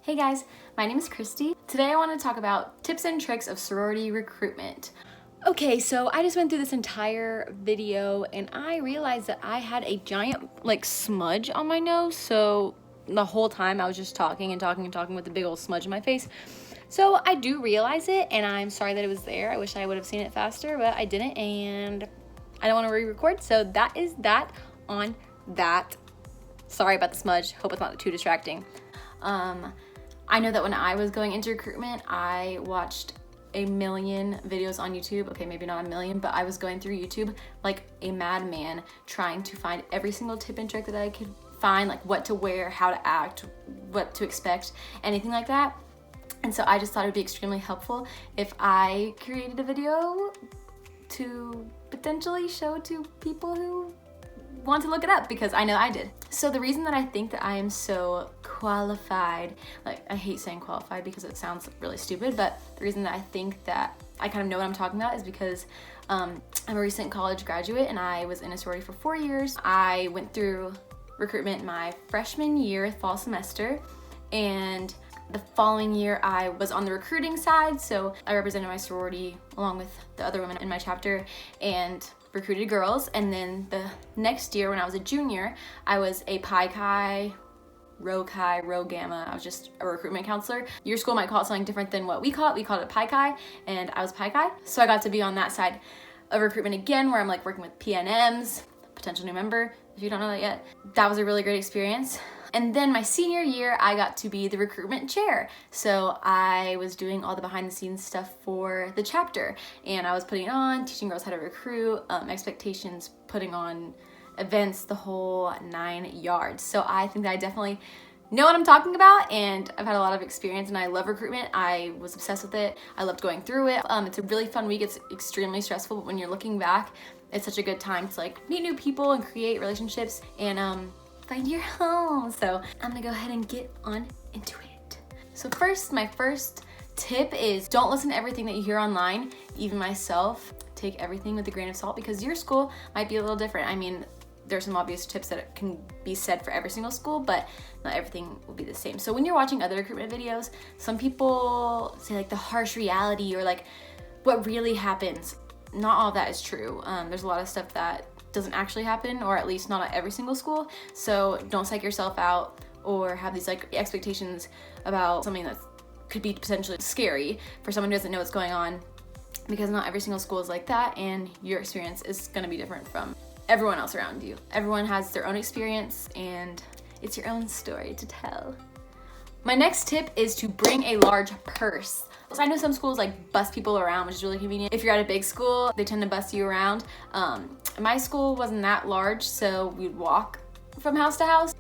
Hey guys, my name is Christy. Today I want to talk about tips and tricks of sorority recruitment. Okay, so I just went through this entire video and I realized that I had a giant smudge on my nose. So the whole time I was just talking and talking with a big old smudge in my face. So I do realize it and I'm sorry that it was there. I wish I would have seen it faster, but I didn't and I don't want to re-record. So that is that on that. Sorry about the smudge. Hope it's not too distracting. I know that when I was going into recruitment, I watched a million videos on YouTube. Okay, maybe not a million, but I was going through YouTube like a madman, trying to find every single tip and trick that I could find, like what to wear, how to act, what to expect, anything like that. And so I just thought it would be extremely helpful if I created a video to potentially show to people who want to look it up, because I know I did. So the reason that I think that I am so qualified, I hate saying qualified because it sounds really stupid, but the reason that I think that I kind of know what I'm talking about is because I'm a recent college graduate and I was in a sorority for 4 years. I went through recruitment my freshman year, fall semester, and the following year I was on the recruiting side, so I represented my sorority along with the other women in my chapter and recruited girls. And then the next year when I was a junior, I was a Pi Chi, Rho Gamma. I was just a recruitment counselor. Your school might call it something different than what we call it. We called it Pi Chi, and I was Pi Chi. So I got to be on that side of recruitment again, where I'm working with PNMs, potential new member, if you don't know that yet. That was a really great experience. And then my senior year, I got to be the recruitment chair. So I was doing all the behind the scenes stuff for the chapter, and I was putting it on, teaching girls how to recruit, expectations, putting on events, the whole 9 yards. So I think that I definitely know what I'm talking about, and I've had a lot of experience, and I love recruitment. I was obsessed with it. I loved going through it. It's a really fun week. It's extremely stressful, but when you're looking back, it's such a good time to meet new people and create relationships and find your home. So I'm gonna go ahead and get on into it. So first, my first tip is don't listen to everything that you hear online. Even myself, take everything with a grain of salt, because your school might be a little different. I mean, there's some obvious tips that can be said for every single school, but not everything will be the same. So when you're watching other recruitment videos, some people say the harsh reality or what really happens. Not all of that is true. There's a lot of stuff that doesn't actually happen, or at least not at every single school. So don't psych yourself out or have these expectations about something that could be potentially scary for someone who doesn't know what's going on, because not every single school is like that, and your experience is going to be different from everyone else around you. Everyone has their own experience and it's your own story to tell. My next tip is to bring a large purse. So I know some schools bus people around, which is really convenient. If you're at a big school, they tend to bus you around. My school wasn't that large, so we'd walk from house to house.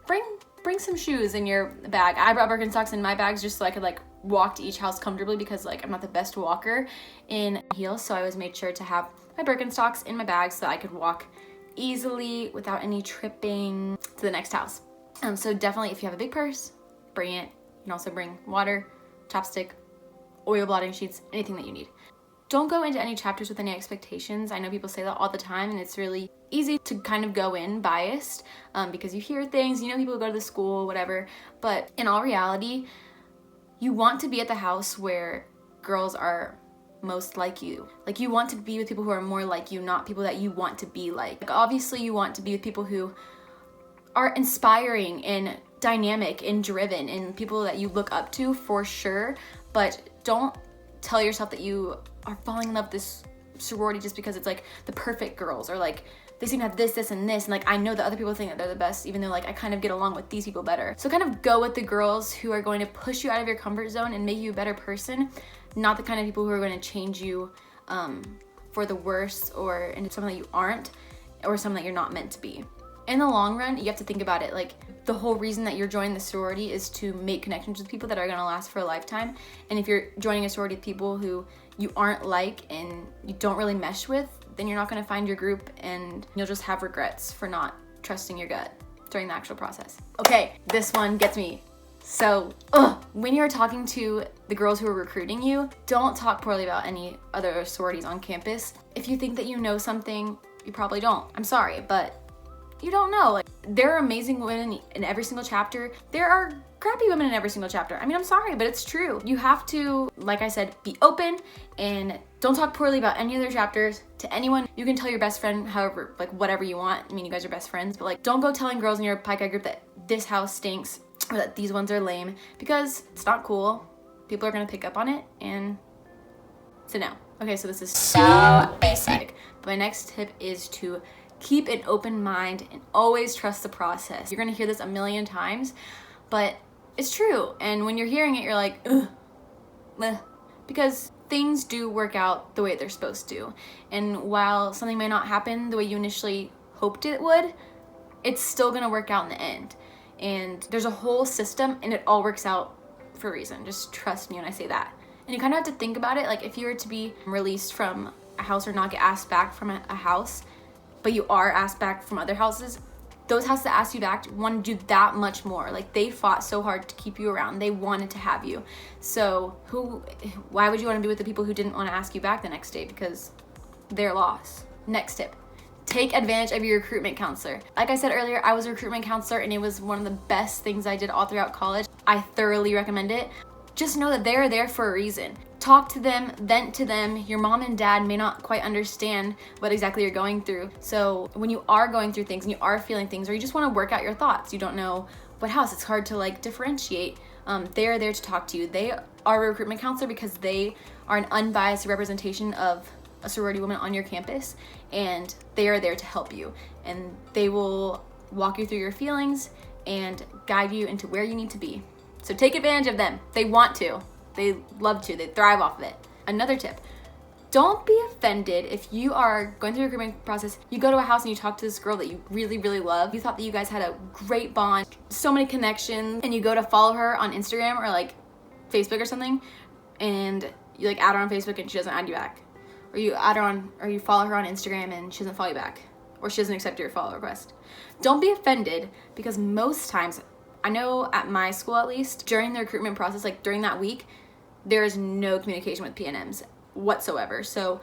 Bring some shoes in your bag. I brought Birkenstocks in my bags just so I could walk to each house comfortably, because I'm not the best walker in heels, so I always made sure to have my Birkenstocks in my bag so that I could walk easily without any tripping to the next house. So definitely, if you have a big purse, bring it. You can also bring water, chapstick, oil blotting sheets, anything that you need. Don't go into any chapters with any expectations. I know people say that all the time, and it's really easy to kind of go in biased because you hear things, people who go to the school, whatever. But in all reality, you want to be at the house where girls are most like you. You want to be with people who are more like you, not people that you want to be like. Obviously, you want to be with people who are inspiring and dynamic and driven and people that you look up to, for sure. But don't tell yourself that you are falling in love with this sorority just because it's the perfect girls, or they seem to have this and this, and I know that other people think that they're the best, even though I kind of get along with these people better. So kind of go with the girls who are going to push you out of your comfort zone and make you a better person, not the kind of people who are going to change you for the worse or into something that you aren't, or something that you're not meant to be. In the long run, you have to think about it the whole reason that you're joining the sorority is to make connections with people that are going to last for a lifetime. And if you're joining a sorority with people who you aren't and you don't really mesh with, then you're not going to find your group, and you'll just have regrets for not trusting your gut during the actual process. Okay, this one gets me. So, when you're talking to the girls who are recruiting you, don't talk poorly about any other sororities on campus. If you think that you know something, you probably don't. I'm sorry, but you don't know. there are amazing women in every single chapter. There are crappy women in every single chapter. I mean, I'm sorry, but it's true. You have to, like I said, be open and don't talk poorly about any other chapters to anyone. You can tell your best friend however, like whatever you want. I mean, you guys are best friends, but like don't go telling girls in your Pi Chi group that this house stinks or that these ones are lame, because it's not cool. People are gonna pick up on it, and so no. Okay, so this is so basic. But my next tip is to keep an open mind and always trust the process. You're gonna hear this a million times, but it's true. And when you're hearing it, you're like, ugh, meh, because things do work out the way they're supposed to. And while something may not happen the way you initially hoped it would, it's still gonna work out in the end. And there's a whole system, and it all works out for a reason. Just trust me when I say that. And you kind of have to think about it, like if you were to be released from a house or not get asked back from a house, but you are asked back from other houses, those houses that ask you back want to do that much more. Like they fought so hard to keep you around. They wanted to have you. So why would you want to be with the people who didn't want to ask you back the next day? Because they're lost. Next tip. Take advantage of your recruitment counselor. Like I said earlier, I was a recruitment counselor, and it was one of the best things I did all throughout college. I thoroughly recommend it. Just know that they're there for a reason. Talk to them, vent to them. Your mom and dad may not quite understand what exactly you're going through. So when you are going through things and you are feeling things, or you just want to work out your thoughts, you don't know what house, it's hard to like differentiate. They are there to talk to you. They are a recruitment counselor because they are an unbiased representation of a sorority woman on your campus, and they are there to help you. And they will walk you through your feelings and guide you into where you need to be. So take advantage of them. They want to. They love to. They thrive off of it. Another tip. Don't be offended if you are going through the recruitment process, you go to a house and you talk to this girl that you really, really love. You thought that you guys had a great bond, so many connections, and you go to follow her on Instagram or like Facebook or something, and you like add her on Facebook and she doesn't add you back. Or you add her on, or you follow her on Instagram and she doesn't follow you back. Or she doesn't accept your follow request. Don't be offended, because most times, I know at my school at least, during the recruitment process, like during that week, there is no communication with PNMs whatsoever. So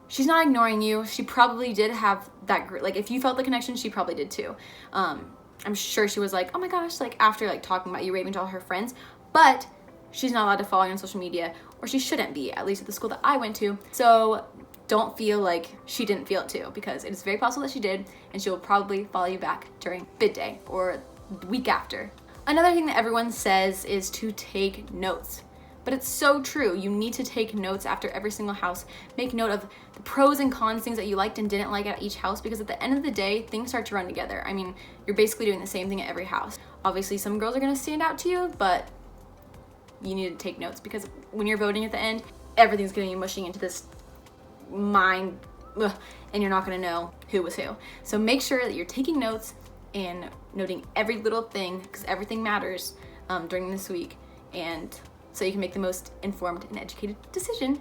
she's not ignoring you. She probably did have that, like if you felt the connection, she probably did too. I'm sure she was like, oh my gosh, like after like talking about you, raving to all her friends, but she's not allowed to follow you on social media, or she shouldn't be, at least at the school that I went to. So don't feel like she didn't feel it too, because it is very possible that she did, and she will probably follow you back during bid day or the week after. Another thing that everyone says is to take notes. But it's so true. You need to take notes after every single house. Make note of the pros and cons, things that you liked and didn't like at each house, because at the end of the day, things start to run together. I mean, you're basically doing the same thing at every house. Obviously, some girls are gonna stand out to you, but you need to take notes, because when you're voting at the end, everything's gonna be mushing into this mind, and you're not gonna know who was who. So make sure that you're taking notes and noting every little thing, because everything matters during this week, and so you can make the most informed and educated decision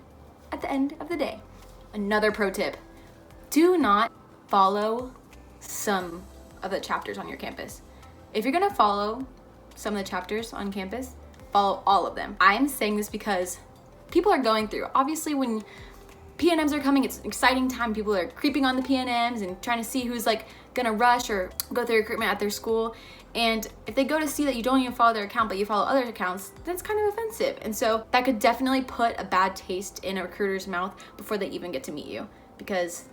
at the end of the day. Another pro tip, do not follow some of the chapters on your campus. If you're gonna follow some of the chapters on campus, follow all of them. I'm saying this because people are going through, obviously when PNMs are coming, it's an exciting time. People are creeping on the PNMs and trying to see who's like gonna rush or go through recruitment at their school. And if they go to see that you don't even follow their account, but you follow other accounts, that's kind of offensive. And so that could definitely put a bad taste in a recruiter's mouth before they even get to meet you, because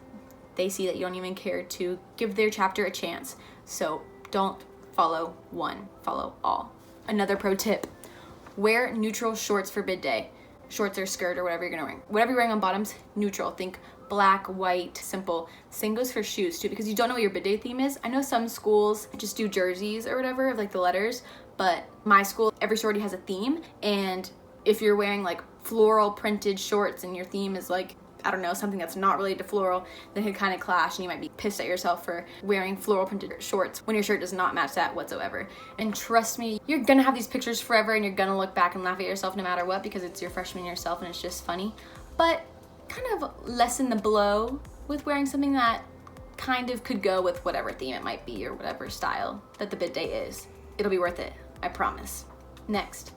they see that you don't even care to give their chapter a chance. So don't follow one, follow all. Another pro tip, wear neutral shorts for bid day. Shorts or skirt or whatever you're gonna wear. Whatever you're wearing on bottoms, neutral. Think black, white, simple. Same goes for shoes too, because you don't know what your bid day theme is. I know some schools just do jerseys or whatever, like the letters, but my school, every sorority has a theme, and if you're wearing like floral printed shorts and your theme is like, I don't know, something that's not related to floral, then it could kind of clash, and you might be pissed at yourself for wearing floral printed shorts when your shirt does not match that whatsoever. And trust me, you're gonna have these pictures forever, and you're gonna look back and laugh at yourself no matter what, because it's your freshman year self and it's just funny. But kind of lessen the blow with wearing something that kind of could go with whatever theme it might be or whatever style that the bid day is. It'll be worth it, I promise. Next,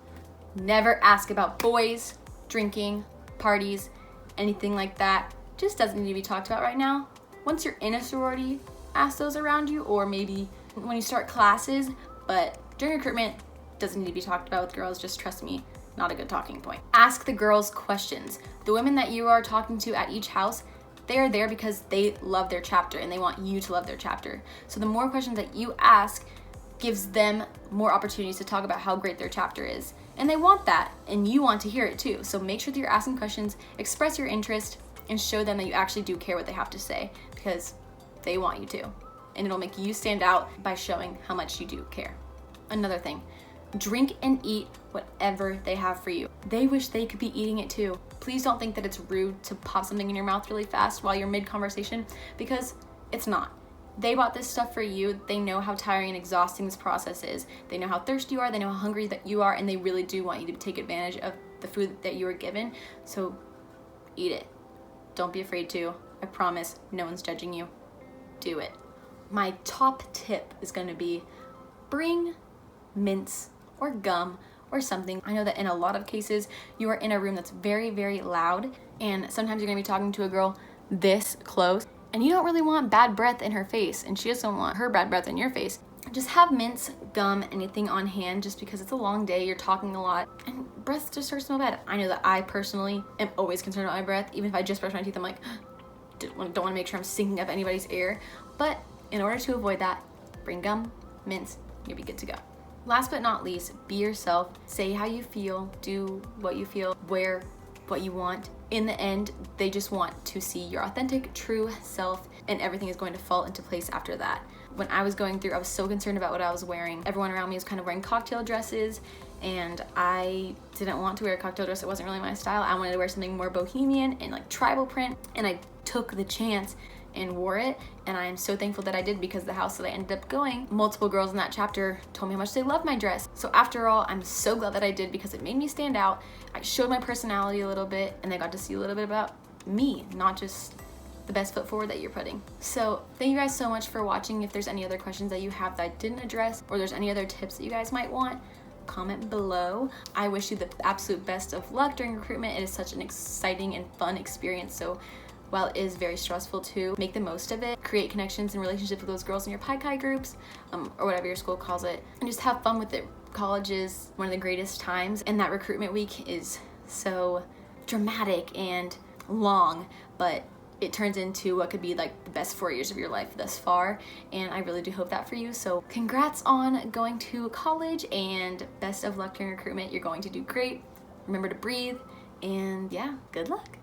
never ask about boys, drinking, parties, anything like that. Just doesn't need to be talked about right now. Once you're in a sorority, ask those around you, or maybe when you start classes, but during recruitment, doesn't need to be talked about with girls, just trust me, not a good talking point. Ask the girls questions. The women that you are talking to at each house, they are there because they love their chapter and they want you to love their chapter. So the more questions that you ask gives them more opportunities to talk about how great their chapter is. And they want that, and you want to hear it too. So make sure that you're asking questions, express your interest, and show them that you actually do care what they have to say, because they want you to. And it'll make you stand out by showing how much you do care. Another thing, drink and eat whatever they have for you. They wish they could be eating it too. Please don't think that it's rude to pop something in your mouth really fast while you're mid-conversation, because it's not. They bought this stuff for you. They know how tiring and exhausting this process is. They know how thirsty you are, they know how hungry that you are, and they really do want you to take advantage of the food that you were given. So eat it. Don't be afraid to. I promise, no one's judging you. Do it. My top tip is gonna be bring mints or gum or something. I know that in a lot of cases, you are in a room that's very, very loud, and sometimes you're gonna be talking to a girl this close, and you don't really want bad breath in her face, and she doesn't want her bad breath in your face. Just have mints, gum, anything on hand, just because it's a long day, you're talking a lot, and breath just starts to smell bad. I know that I personally am always concerned about my breath. Even if I just brush my teeth, I'm like, don't want to make sure I'm sinking up anybody's air. But in order to avoid that, bring gum, mints, you'll be good to go. Last but not least, be yourself. Say how you feel, do what you feel, wear what you want. In the end, they just want to see your authentic, true self, and everything is going to fall into place after that. When I was going through, I was so concerned about what I was wearing. Everyone around me was kind of wearing cocktail dresses, and I didn't want to wear a cocktail dress. It wasn't really my style. I wanted to wear something more bohemian and like tribal print, and I took the chance and wore it, and I am so thankful that I did, because the house that I ended up going, multiple girls in that chapter told me how much they loved my dress. So after all, I'm so glad that I did, because it made me stand out. I showed my personality a little bit, and they got to see a little bit about me, not just the best foot forward that you're putting. So thank you guys so much for watching. If there's any other questions that you have that I didn't address, or there's any other tips that you guys might want, comment below. I wish you the absolute best of luck during recruitment. It is such an exciting and fun experience. So while it is very stressful too, make the most of it. Create connections and relationships with those girls in your Pi Chi groups, or whatever your school calls it, and just have fun with it. College is one of the greatest times, and that recruitment week is so dramatic and long, but it turns into what could be like the best 4 years of your life thus far, and I really do hope that for you. So congrats on going to college, and best of luck during recruitment. You're going to do great. Remember to breathe, and yeah, good luck.